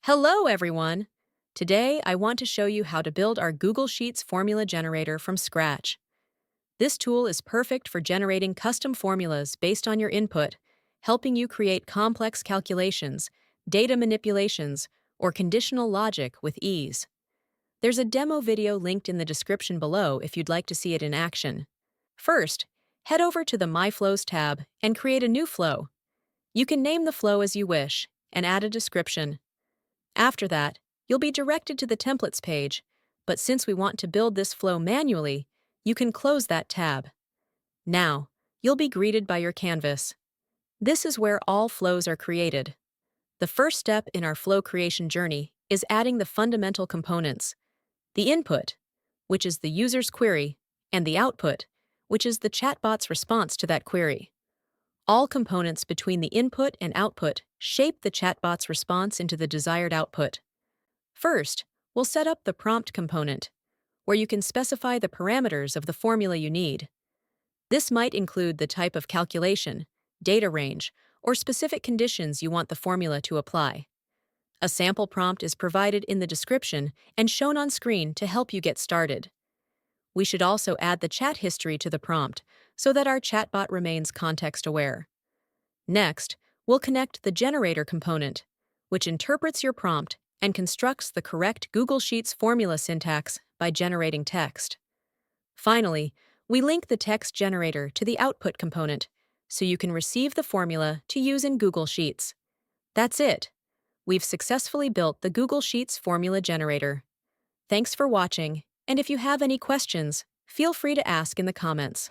Hello, everyone! Today, I want to show you how to build our Google Sheets formula generator from scratch. This tool is perfect for generating custom formulas based on your input, helping you create complex calculations, data manipulations, or conditional logic with ease. There's a demo video linked in the description below if you'd like to see it in action. First, head over to the My Flows tab and create a new flow. You can name the flow as you wish and add a description. After that, you'll be directed to the Templates page, but since we want to build this flow manually, you can close that tab. Now, you'll be greeted by your canvas. This is where all flows are created. The first step in our flow creation journey is adding the fundamental components: the input, which is the user's query, and the output, which is the chatbot's response to that query. All components between the input and output shape the chatbot's response into the desired output. First, we'll set up the prompt component, where you can specify the parameters of the formula you need. This might include the type of calculation, data range, or specific conditions you want the formula to apply. A sample prompt is provided in the description and shown on screen to help you get started. We should also add the chat history to the prompt so that our chatbot remains context-aware. Next, we'll connect the generator component, which interprets your prompt and constructs the correct Google Sheets formula syntax by generating text. Finally, we link the text generator to the output component so you can receive the formula to use in Google Sheets. That's it. We've successfully built the Google Sheets formula generator. Thanks for watching, and if you have any questions, feel free to ask in the comments.